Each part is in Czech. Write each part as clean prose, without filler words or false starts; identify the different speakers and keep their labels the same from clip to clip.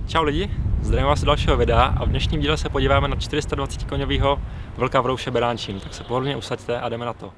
Speaker 1: Čau lidi, zdravím vás do dalšího videa a v dnešním díle se podíváme na 420 koňového vlka v rouše Beránčín, tak se pohodlně usaďte a jdeme na to.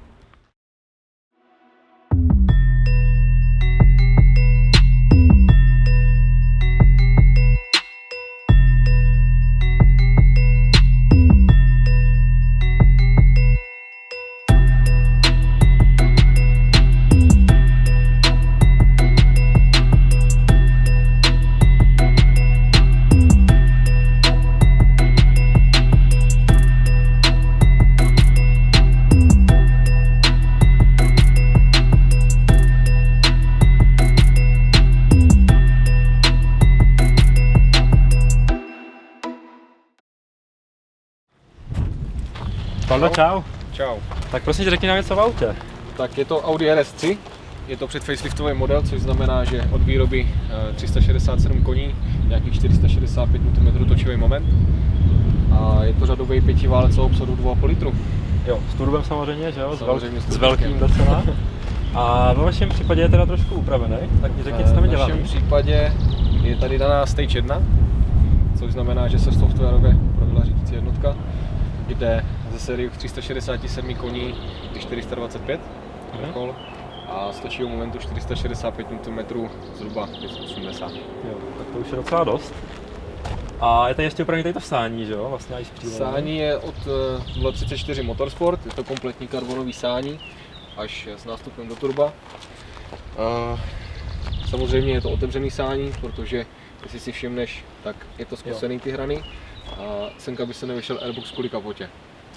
Speaker 1: Paldo, čau.
Speaker 2: Čau.
Speaker 1: Tak prosím tě, řekni nám něco o autě.
Speaker 2: Tak je to Audi RS3, je to předfaceliftový model, což znamená, že od výroby 367 koní, nějakých 465 Nm točivý moment. A je to řadový pětiválec o obsadu 2,5 litru.
Speaker 1: Jo, s turbem samozřejmě, že jo?
Speaker 2: Samozřejmě
Speaker 1: s velkým docela. A ve vašem případě je teda trošku upravený, tak mi řekni, co tam je dělaný.
Speaker 2: V našem případě je tady daná Stage 1, což znamená, že se softwarově prodala řídící jednotka, kde ze série 367 koní je 425 vrchol a z točivého momentu 465 Nm, zhruba 580.
Speaker 1: Jo, tak to už je docela dost. A je tady ještě upravený tady to sání, že jo? Vlastně i s přívozem.
Speaker 2: Sání je od 034 Motorsport, je to kompletní karbonový sání, až s nástupem do turba. Samozřejmě je to otevřený sání, protože jestli si všimneš, tak je to zkosený ty hrany. A semka by se nevyšel airbox kvůli kapotě.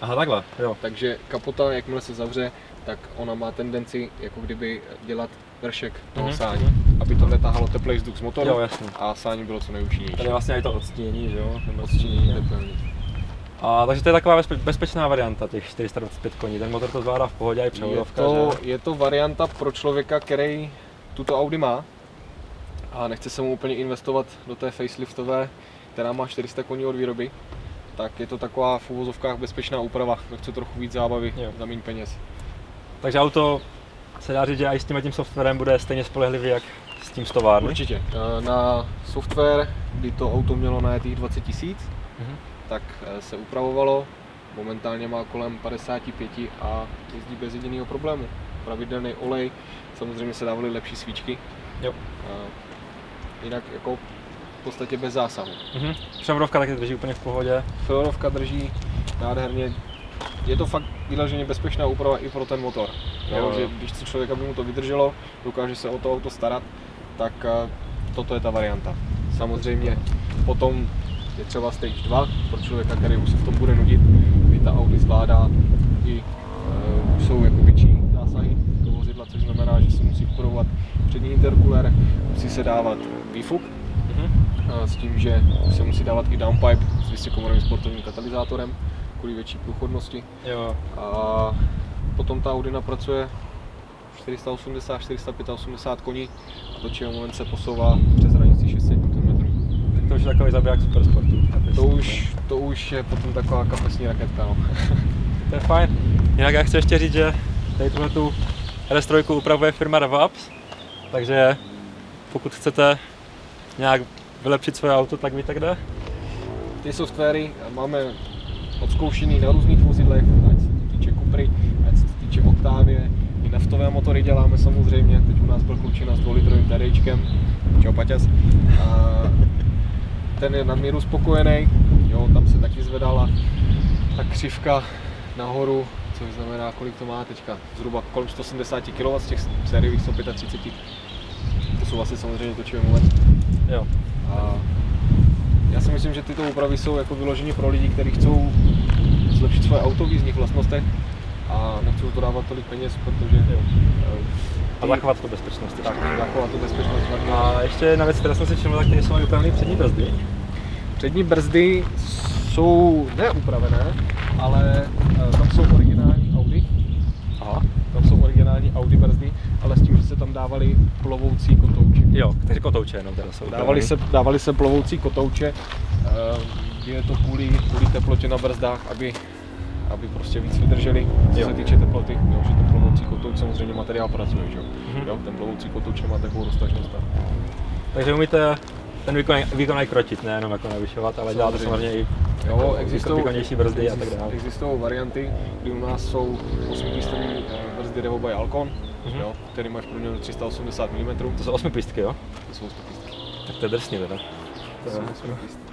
Speaker 1: Aha, takhle, jo.
Speaker 2: Takže kapota, jakmile se zavře, tak ona má tendenci jako kdyby dělat vršek toho sání, aby to netahalo teplý vzduch z motoru,
Speaker 1: jo, jasně.
Speaker 2: A sání bylo co nejúčinnější.
Speaker 1: Tady je vlastně i to odstínění, že jo?
Speaker 2: Odstínění teplný.
Speaker 1: A takže to je taková bezpečná varianta těch 425 koní, ten motor to zvládá v pohodě i převodovka,
Speaker 2: je to varianta pro člověka, který tuto Audi má a nechce se mu úplně investovat do té faceliftové, která má 400 koní od výroby, tak je to taková v uvozovkách bezpečná úprava, kdo chce trochu víc zábavy za méně peněz.
Speaker 1: Takže auto se dá říct, že i s tím softwarem bude stejně spolehlivý jak s tím z továrny?
Speaker 2: Určitě. Na software, kdy to auto mělo na těch 20 000, tak se upravovalo, momentálně má kolem 55 a jezdí bez jediného problému. Pravidelný olej, samozřejmě se dávaly lepší svíčky.
Speaker 1: Jo.
Speaker 2: Jinak jako v podstatě bez zásahu.
Speaker 1: Převodovka taky drží úplně v pohodě.
Speaker 2: Převodovka drží nádherně. Je to fakt vyloženě bezpečná úprava i pro ten motor. Jo. Že když chce člověk, aby mu to vydrželo, dokáže se o to auto starat, tak toto je ta varianta. Samozřejmě potom je třeba Stage 2 pro člověka, který už se v tom bude nudit, kdy ta Audi zvládá i už jsou jako větší zásahy do vozidla, což znamená, že se musí upravovat přední intercooler, musí se dávat výfuk, s tím, že se musí dávat i downpipe s vysokomorovým sportovním katalyzátorem kvůli větší průchodnosti.
Speaker 1: Jo.
Speaker 2: A potom ta Audi napracuje 480-485 koní a točivý moment se posouvá přes hranici 600 Nm.
Speaker 1: Tak to už je takový zabiják supersportu.
Speaker 2: To už je potom taková kapesní raketka. No.
Speaker 1: To je fajn. Jinak já chci ještě říct, že tady tu RS3 upravuje firma RevOps, takže pokud chcete nějak vylepšit svoje auto, tak víte kde.
Speaker 2: Ty softwary máme odzkoušený na různých vozidlech, ať se to týče Cupry, ať se to týče Octavie, i naftové motory děláme samozřejmě, teď u nás byl klučina s 2litrovým TDIčkem, čau Paťas. Ten je nadmíru spokojený, jo, tam se taky zvedala ta křivka nahoru, což znamená, kolik to má teďka, zhruba kolem 170 kW z těch sériových 135. To jsou vlastně samozřejmě točivý moment.
Speaker 1: Jo.
Speaker 2: A já si myslím, že tyto úpravy jsou jako vyloženy pro lidi, kteří chcou zlepšit svoje auto v jízdních vlastnostech a nechcou to dávat tolik peněz, protože
Speaker 1: a zachovat tu bezpečnost.
Speaker 2: Tak, zachovat tu bezpečnost.
Speaker 1: A ještě jedna věc, která jsem si všiml, tak tady jsou upravené přední brzdy.
Speaker 2: Přední brzdy jsou neupravené, ale tam jsou originální Audi.
Speaker 1: Aha.
Speaker 2: Tam jsou originální Audi brzdy, ale s tím, že se tam dávaly plovoucí kotouče.
Speaker 1: Jo, takže kotouče jenom teda jsou
Speaker 2: Dávaly se plovoucí kotouče, je to kvůli teplotě na brzdách, aby prostě víc vydrželi, co se týče teploty, jo, že ten plovoucí kotouč samozřejmě materiál pracuje, že? Jo, ten plovoucí kotouč má takovou roztažnost.
Speaker 1: Takže umíte ten výkon aj krotit, nejenom jako navyšovat, ale dělá to samozřejmě i
Speaker 2: Jo,
Speaker 1: výkonnější brzdy a tak dále.
Speaker 2: Existují varianty, kdy u nás jsou 8pístové brzdy Revo by Alcon, jo, který mají v průměru 380 mm.
Speaker 1: To jsou 8 pístky, jo?
Speaker 2: To jsou 8pístky.
Speaker 1: Tak to je drsný teda.
Speaker 2: To jsou 8pístky.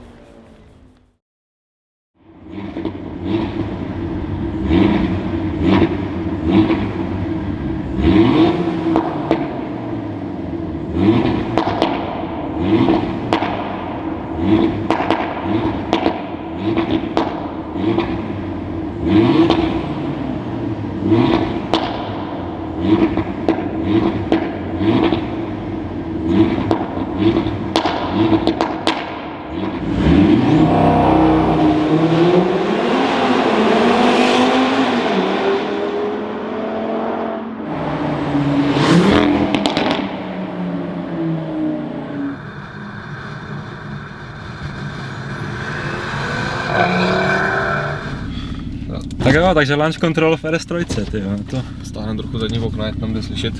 Speaker 1: Tak jo, takže launch control v RS3, ty jo, to...
Speaker 2: Stáhneme trochu zadní okna, ať tam jde slyšet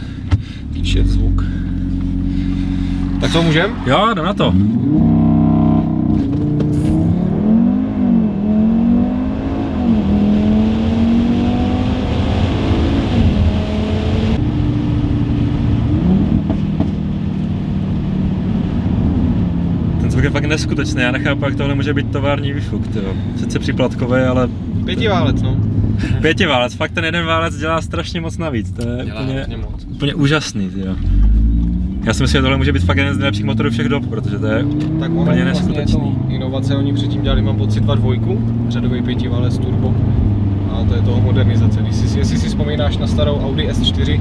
Speaker 2: zvuk. Tak co, můžem?
Speaker 1: Jo, jdem na to. Ten zvuk je fakt neskutečný, já nechápu, jak tohle může být tovární výfuk, tyjo. Sice připlatkový, ale...
Speaker 2: Pětiválec, no.
Speaker 1: Pětiválec, fakt ten jeden válec dělá strašně moc navíc, to je úplně úžasný, tyjo. Já si myslím, že tohle může být fakt jeden z nejlepších motorů všech dob, protože to je
Speaker 2: tak
Speaker 1: úplně neskutečný.
Speaker 2: Vlastně inovace, oni předtím dělali, mám pocit, 2.2, řadový pětiválec turbo. A to je toho modernizace. Jestli si vzpomínáš na starou Audi S4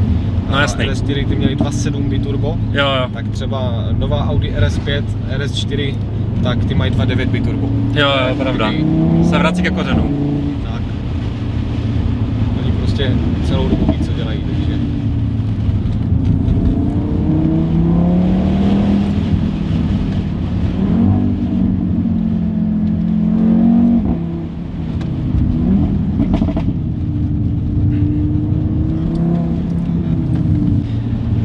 Speaker 2: a RS4, ty měli 2.7 biturbo,
Speaker 1: jo.
Speaker 2: Tak třeba nová Audi RS5, RS4, tak ty mají 2.9 biturbo.
Speaker 1: Jo, pravda. Se vrací ke kořenu.
Speaker 2: Tak. Oni prostě celou dobu ví, co dělají, takže...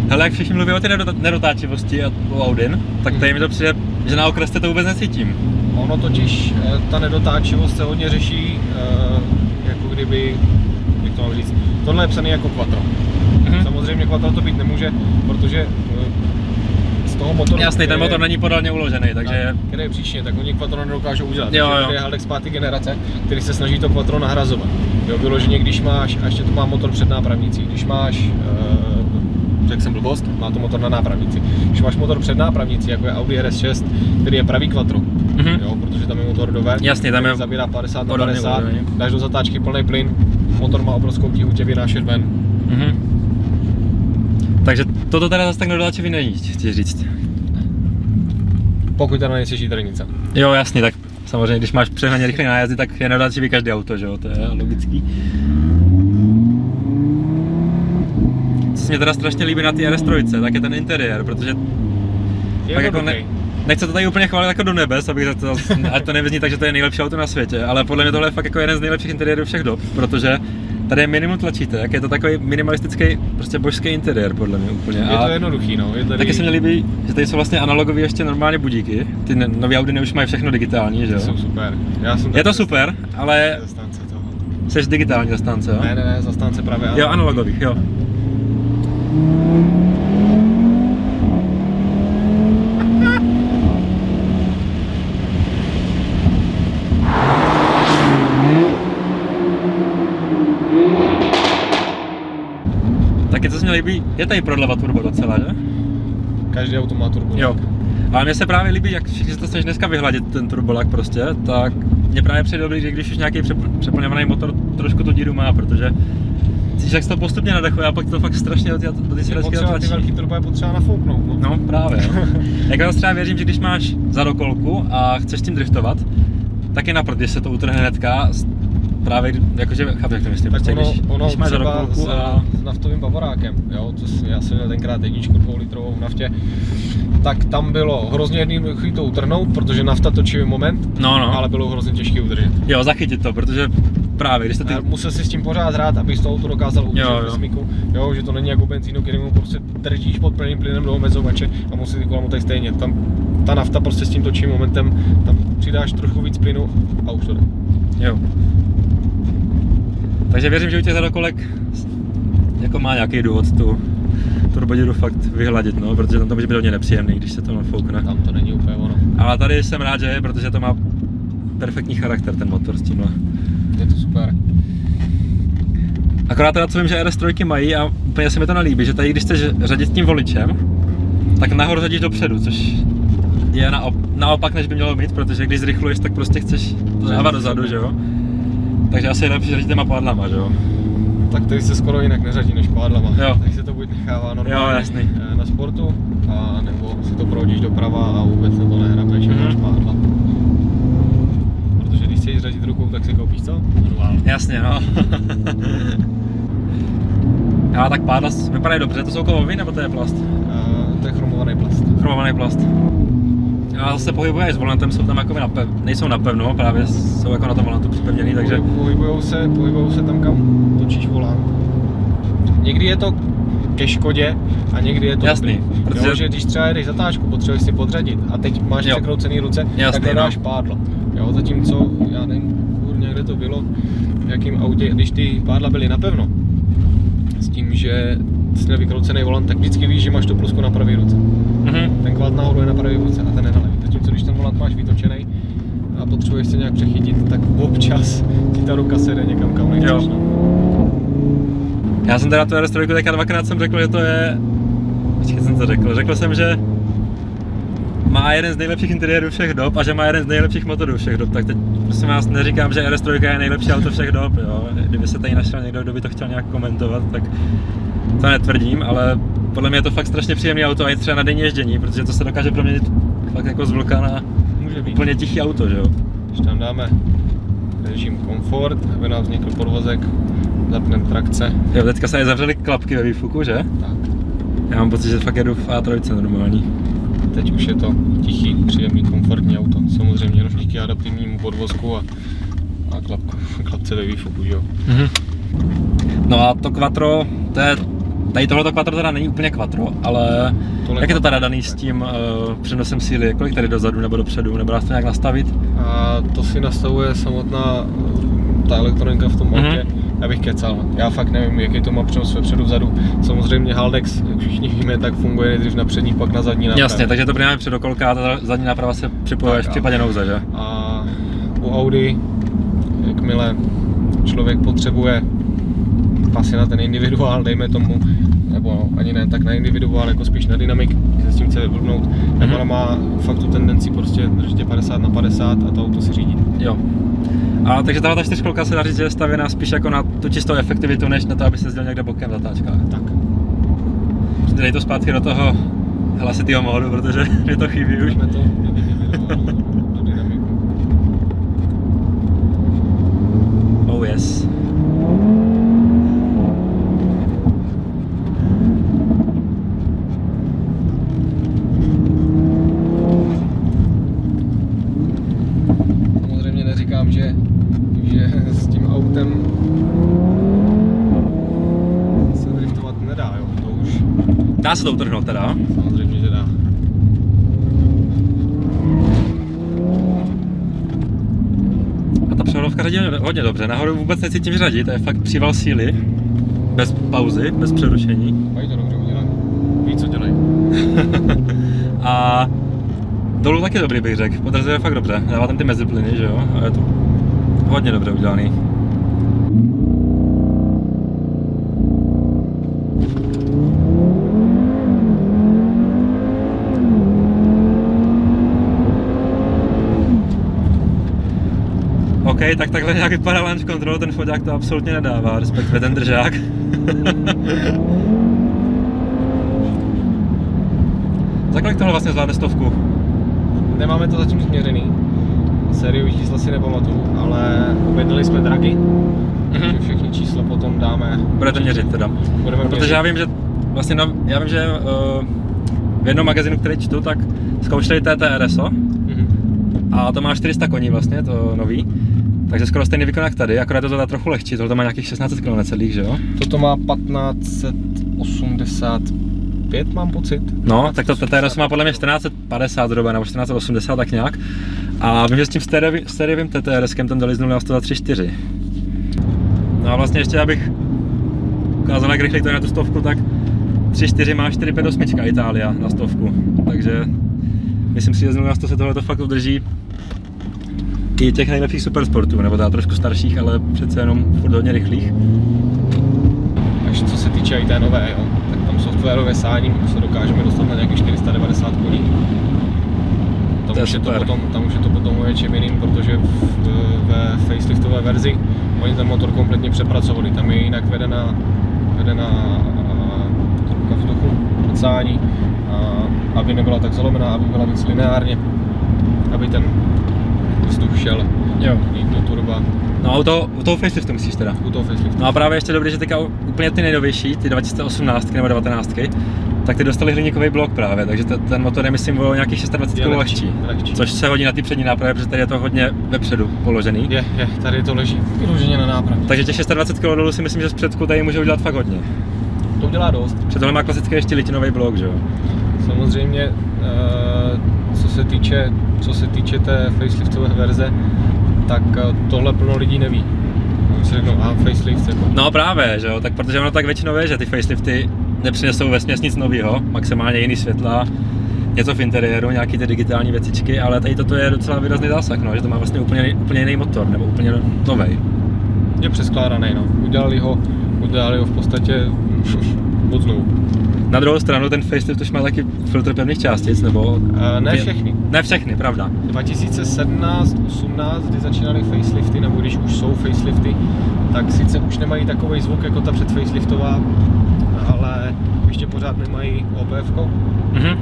Speaker 1: Hele, jak všichni mluví o té nedotáčivosti a o Audin, tak tady mi to přijde, že na okreste to vůbec necítím.
Speaker 2: Ono totiž, ta nedotáčivost se hodně řeší, jako kdyby, jak to mám říct, tohle je psaný jako quattro. Samozřejmě quattro to být nemůže, protože z toho motoru...
Speaker 1: Jasný, ten motor není podélně uložený, takže...
Speaker 2: Který je příčně, tak oni quattro nedokážou udělat.
Speaker 1: Jo.
Speaker 2: Je Haldex 5. generace, který se snaží to quattro nahrazovat. Jo, vyloženě, když máš, a ještě to má motor před nápravnicí, když máš, řekl jsem blbost, má to motor na nápravnici. Když máš motor před nápravnicí, jako je Audi RS6, který je pravý quattro, jo, protože tam je motor dover,
Speaker 1: jasně, tam je
Speaker 2: zabírá 50 na 50, dáš do zatáčky plný plyn, motor má obrovskou tíhu, tě vynášet ven. Takže toto teda zase tak nedotáčivý není, chci říct. Pokud teda nejsi žítrnice.
Speaker 1: Jo, jasně, tak samozřejmě, když máš přehnaně rychlé nájezdy, tak je nedotáčivý každý auto, že jo, to je logický. Co se mě teda strašně líbí na té RS3, tak je ten interiér, protože tak jako nechci to tady úplně chválit jako do nebes, abych řekl, ať to nevyzní tak, že to je nejlepší auto na světě, ale podle mě tohle je fakt jako jeden z nejlepších interiérů všech dob, protože tady je minimum tlačítek, je to takový minimalistický, prostě božský interiér podle mě úplně.
Speaker 2: Je to jednoduchý, no. Je tady...
Speaker 1: Taky se mi líbí, že tady jsou vlastně analogový ještě normálně budíky, ty nový Audi už mají všechno digitální, že jo?
Speaker 2: Jsou super. Je
Speaker 1: to super, ale
Speaker 2: zastánce toho.
Speaker 1: Jsi digitální zastánce, jo?
Speaker 2: Ne, zastánce právě
Speaker 1: jo, analogových, jo. Taky co se mi líbí, je tady prodleva turbo docela, že?
Speaker 2: Každý auto má turbo.
Speaker 1: Jo. Ale mně se právě líbí, jak všichni se to snaží dneska vyhladit ten turbolak prostě, tak mě právě přijde dobrý, že když už nějaký přeplňovaný motor trošku tu díru má, protože cítíš, jak se to postupně nadechuje a pak to fakt strašně do ty silecky
Speaker 2: tlačí. Ty velký turbo je potřeba nafouknout, no.
Speaker 1: No právě, jo. Jako třeba věřím, že když máš zadokolku a chceš tím driftovat, tak je napřed, když se to utrhne hnedka, právě jakože, chápu, jak to myslím,
Speaker 2: tak
Speaker 1: prostě, když máš zadokolku
Speaker 2: s naftovým bavorákem, jo, co já jsem měl tenkrát 1,2 litrovou v naftě, tak tam bylo hrozně jednoduchý to utrhnout, protože nafta točí moment,
Speaker 1: no.
Speaker 2: Ale bylo hrozně těžké udržet.
Speaker 1: Jo, zachytit to, protože právě, když to ty...
Speaker 2: A musel si s tím pořád hrát, abys to auto dokázal udržet v smyku. Jo, že to není jako benzínu, který mu prostě držíš pod plným plynem do omezovače a musí ty kola motají stejně. Tam ta nafta prostě s tím točím momentem, tam přidáš trochu víc plynu a už to jde.
Speaker 1: Jo. Takže věřím, že u těch zadokolek jako má nějaký důvod tu turbodíru fakt vyhladit, no, protože tam to může být hodně nepříjemný, když se to nafoukne.
Speaker 2: Tam to není úplně ono.
Speaker 1: Ale tady jsem rád, že je, protože to má perfektní charakter ten motor s tímhle.
Speaker 2: Je to super.
Speaker 1: Akorát teda co vím, že RS3 mají a úplně se mi to nelíbí, že tady když chceš řadit tím voličem, tak nahoru řadíš dopředu, což je naopak, než by mělo být, protože když zrychluješ, tak prostě chceš to dávat dozadu, že jo? Takže asi je lepší řadit těma pádlama, že jo?
Speaker 2: Tak tady se skoro jinak neřadí než pádlama,
Speaker 1: jo.
Speaker 2: Takže se to buď nechává normálně
Speaker 1: jo, jasný.
Speaker 2: Na sportu, a nebo si to prohodíš doprava a vůbec se to nehrabeš, máš pádla. Protože když chceš řadit rukou, tak si koupíš co? Normálně.
Speaker 1: Jasně, no. A tak pádla vypadají dobře, to jsou kovový nebo to je plast?
Speaker 2: To je chromovaný plast.
Speaker 1: Chromovaný plast. A zase pohybují s volantem, jsou tam jako nejsou napevno, právě jsou jako na tom volantu připevněný, takže...
Speaker 2: Pohybujou se tam, kam točíš volant. Někdy je to ke škodě a někdy je to
Speaker 1: jasný,
Speaker 2: protože... Jo, že když třeba jedeš zatáčku, potřebuješ si podřadit a teď máš překroucený ruce,
Speaker 1: jasný,
Speaker 2: tak hledáš pádlo. Jo, zatímco, já nevím, kurně, kde to bylo, v jakém autě, když ty pádla byly napevno, s tím, že jsi měl vykroucený volant, tak vždycky víš, že máš tu plusku na pravé ruce. Ten kvalt nahoru je na pravé ruce a ten je na levý. Zatímco když ten volant máš vytočený a potřebuješ se nějak přechytit, tak občas ti ta ruka sede někam, kam nechceš.
Speaker 1: Já jsem teda tu RS3 teďka dvakrát jsem řekl, že to je... Počkej, jsem to řekl. Řekl jsem, že má jeden z nejlepších interiérů všech dob a že má jeden z nejlepších motorů všech dob, tak teď prosím vás neříkám, že RS3 je nejlepší auto všech dob, jo. Kdyby se tady našel někdo, kdo by to chtěl nějak komentovat, tak to netvrdím, ale podle mě je to fakt strašně příjemný auto a i třeba na denní ježdění, protože to se dokáže proměnit fakt jako z vlka na úplně tichý auto, že jo.
Speaker 2: Když tam dáme režim komfort, aby nám vznikl podvozek, zapneme trakce.
Speaker 1: Jo, teďka se zavřely klapky ve výfuku, že?
Speaker 2: Tak.
Speaker 1: Já mám pocit, že fakt jedu v A3 normální.
Speaker 2: Teď už je to tichý, příjemný, komfortní auto. Samozřejmě jenom díky adaptivnímu podvozku a klapce ve výfuku, jo.
Speaker 1: No a to quattro, tady tohleto quattro teda není úplně quattro, ale jak je to teda daný s tím přenosem síly? Kolik tady dozadu nebo dopředu, nebo dá se to nějak nastavit?
Speaker 2: A to si nastavuje samotná ta elektronika v tom autě. Já bych kecal. Já fakt nevím, jaký to má přenos vepředu, vzadu. Samozřejmě Haldex, jak všichni víme, tak funguje nejdřív na přední, pak na zadní nápravě.
Speaker 1: Jasně, takže to primárně předokolka a ta zadní náprava se připojuje v případě nouze, že?
Speaker 2: A u Audi, jakmile člověk potřebuje asi na ten individuál, dejme tomu, nebo ani ne tak na individuál, jako spíš na dynamik, se s tím chce vyblbnout, tak ona má fakt tu tendenci prostě držet 50/50 a to auto si řídí.
Speaker 1: Jo. A takže tahle ta 4kolka se dá říct, že je stavěná spíš jako na tu čistou efektivitu, než na to, aby se jezdil někde bokem v zatáčkách.
Speaker 2: Tak.
Speaker 1: Dej to zpátky do toho hlasitýho módu, protože mi to chybí už.
Speaker 2: Jdeme to do dynamiku.
Speaker 1: Oh yes.
Speaker 2: Že s tím autem se driftovat nedá, jo, to už...
Speaker 1: Dá se to utrhnout teda?
Speaker 2: Samozřejmě, že dá.
Speaker 1: A ta převodovka řadí hodně dobře, nahoru vůbec necítím řadit, to je fakt příval síly. Bez pauzy, bez přerušení.
Speaker 2: Mají to dobře udělané, ví co dělají.
Speaker 1: A dolů taky dobrý bych řekl, podrazuje fakt dobře, dává tam ty meziplyny, že jo, a je to hodně dobře udělaný. OK, tak takhle nějak vypadá launch control, ten foťák to absolutně nedává, respektive ten držák. Za kolik tohle vlastně zvládne 100?
Speaker 2: Nemáme to zatím změřený. Sériu čísla si nepamatuju, ale objednali jsme dragy, takže všechny čísla potom dáme.
Speaker 1: Budete měřit teda.
Speaker 2: Budeme
Speaker 1: protože
Speaker 2: měřit.
Speaker 1: já vím, že vlastně v jednom magazínu, který čtu, tak zkoušeli TTRSO a to má 400 koní vlastně, to nový. Takže skoro stejný výkon jak tady, akorát to teda trochu lehčí, tohle má nějakých 1600 kg necelých, že jo?
Speaker 2: Toto má 1585, mám pocit.
Speaker 1: No, tak to TTRS má podle mě 1450 zhruba, nebo 1480 tak nějak. A vím, že s tím sériovým TTRSkem ten doliznul na 103.4. No a vlastně ještě abych ukázal, jak rychle to je na tu stovku, tak 3.4 má 4.58 Itália na stovku. Takže myslím si, že z 0 na 100 se tohle fakt udrží i těch nejlepších supersportů, nebo teda trošku starších, ale přece jenom furt hodně rychlých.
Speaker 2: Až co se týče i té nové, jo, tak tam softwarové sání se dokážeme dostat na nějakých 490 koní. Tam už je to potom něčem jiným, protože ve faceliftové verzi oni ten motor kompletně přepracovali. Tam je jinak vedená trubka vzduchu od sání, aby nebyla tak zalomená, aby byla víc lineárně, aby ten vzduch šel do turba.
Speaker 1: No u toho faceliftu myslíš teda?
Speaker 2: U toho faceliftu.
Speaker 1: No a právě ještě dobrý, že teďka úplně ty nejnovější, ty 2018 nebo 19, tak ty dostali hliníkový blok právě, takže ten motor je myslím o nějakých 620 kg lehčí. Což se hodí na ty přední nápravy, protože tady je to hodně vepředu položený.
Speaker 2: Je, tady to leží vyloženě na nápravě.
Speaker 1: Takže těch 620 kg dolů si myslím, že z předku tady může udělat fakt hodně.
Speaker 2: To udělá dost.
Speaker 1: Protože tohle má klasický ještě litinový blok, že jo?
Speaker 2: Samozřejmě, co se týče té faceliftové verze, tak tohle plno lidí neví. Oni si řeknou, facelift jako.
Speaker 1: No právě, že jo, tak protože ono tak většinou je, že ty facelifty nepřinesou vesměs nic nového, maximálně jiný světla, něco v interiéru, nějaký ty digitální věcičky, ale tady toto je docela výrazný zásah, no, že to má vlastně úplně jiný motor, nebo úplně novej.
Speaker 2: Je přeskládaný, no. Udělali ho v podstatě od znovu.
Speaker 1: Na druhou stranu ten facelift už má taky filtr pevných částic, nebo...
Speaker 2: Ne všechny.
Speaker 1: Ne všechny, pravda.
Speaker 2: 2017-18, kdy začínaly facelifty, nebo když už jsou facelifty, tak sice už nemají takový zvuk jako ta předfaceliftová, ale ještě pořád nemají OPF-ko.
Speaker 1: Mhm.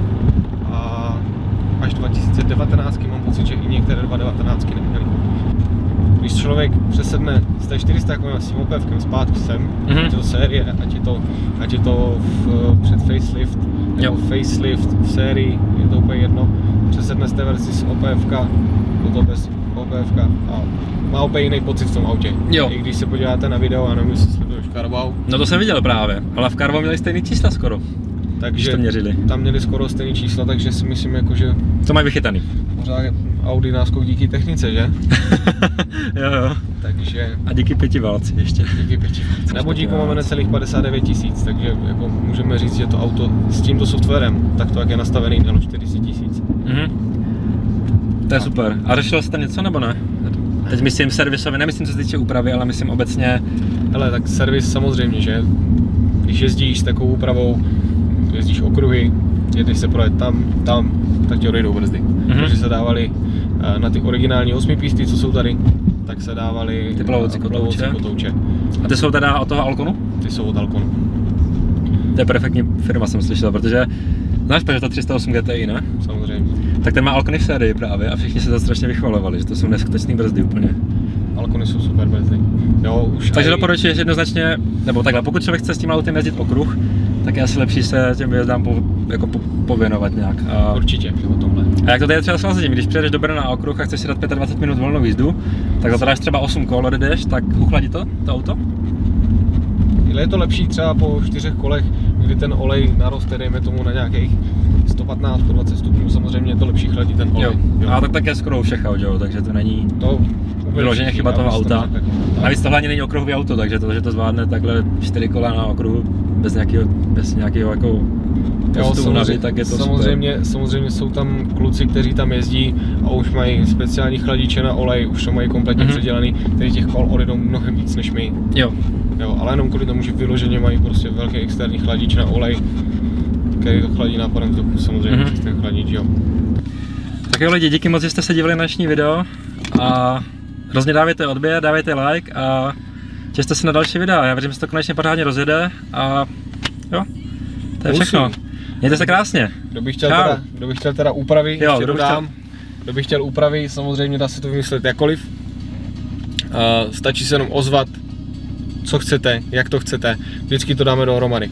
Speaker 2: A až 2019 mám pocit, že i některé 2019 neměly. Když člověk přesedne z té 400 s tím OPFkem zpátky sem, ať je to série, ať je to před facelift, nebo facelift v sérii, je to úplně jedno, přesedne z té verzi z OPFka do toho bez OPFka a má úplně jiný pocit v tom autě.
Speaker 1: Jo.
Speaker 2: I když se podíváte na video, a nevím, jestli sleduješ Carwow.
Speaker 1: No to jsem viděl právě, ale v Carwow měli stejný čísla skoro.
Speaker 2: Takže
Speaker 1: to měřili.
Speaker 2: Tam měli skoro stejný čísla, takže si myslím, jako, že
Speaker 1: to mají vychytaný.
Speaker 2: Pořád Audi náskok díky technice, že?
Speaker 1: jo.
Speaker 2: Takže...
Speaker 1: A díky pětiválci ještě.
Speaker 2: Díky pětiválci. Na bodíku máme necelých 59 000, takže jako můžeme říct, že to auto s tímto softwarem, tak to jak je nastavený, mělo 40 000.
Speaker 1: To je super. A řešilo se tam něco nebo ne? Teď myslím servisově, nemyslím co se týče úpravy, ale myslím obecně...
Speaker 2: Hele, tak servis samozřejmě, že? Když jezdíš s takovou úpravou, jezdíš okruhy, jedeš se projet tam, tak ti odejdou brzdy. Takže se dávali na ty originální 8 písty, co jsou tady, tak se dávali
Speaker 1: ty plovoucí kotouče. A ty jsou teda od toho Alconu?
Speaker 2: Ty jsou od Alconu.
Speaker 1: To je perfektní firma, jsem slyšel, protože znáš Peugeot 308 GTI, ne?
Speaker 2: Samozřejmě.
Speaker 1: Tak ten má Alcony v sérii právě a všichni se to strašně vychvalovali, že to jsou neskutečný brzdy úplně.
Speaker 2: Alcony jsou super brzdy. Jo, už
Speaker 1: takže doporučuješ jednoznačně, nebo takhle, pokud člověk chce s tím autem jezdit okruh, tak je asi lepší se těm výjezdám pověnovat nějak.
Speaker 2: Určitě, o tomhle.
Speaker 1: A jak to tady je třeba s lazením, když přijedeš do Brna na okruh a chceš si dát 25 minut volnou jízdu, tak to dáš třeba 8 kol, odjedeš, tak uchladí to auto?
Speaker 2: Je to lepší třeba po 4 kolech, kdy ten olej naroste, dejme tomu na nějakých 115-120 stupňů, samozřejmě je to lepší chladí ten olej.
Speaker 1: Jo. A tak je skoro u všech aut, jo, takže to není vyloženě chyba toho auta. Navíc tohle ani není okruhový auto, takže to, že to zvládne takhle 4 kola na okruhu bez nějakého jako
Speaker 2: samozřejmě,
Speaker 1: tak je to
Speaker 2: samozřejmě jsou tam kluci, kteří tam jezdí a už mají speciální chladiče na olej, už to mají kompletně předělaný, kteří těch kol odjedou mnohem víc než my.
Speaker 1: Jo,
Speaker 2: ale jenom kvůli tomu, že vyloženě mají prostě velký externí chladič na olej, který to chladí nápadem vzduchu, samozřejmě přes ten chladič, jo.
Speaker 1: Tak jo lidi, díky moc, že jste se dívali na dnešní video a hrozně dávejte odběr, dávejte like a těšte se na další videa. Já věřím, že se to konečně pořádně rozjede a jo, to je všechno. Mějte se krásně.
Speaker 2: Kdo by chtěl teda úpravy, ještě dodám. Kdo by chtěl úpravy, samozřejmě dá se to vymyslet jakkoliv. Stačí se jenom ozvat, co chcete, jak to chcete, vždycky to dáme dohromady.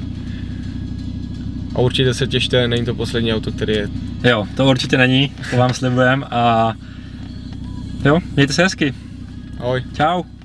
Speaker 2: A určitě se těšte, není to poslední auto, který je.
Speaker 1: Jo, to určitě není, to vám slibujeme a jo, mějte se hezky.
Speaker 2: Ahoj.
Speaker 1: Čau.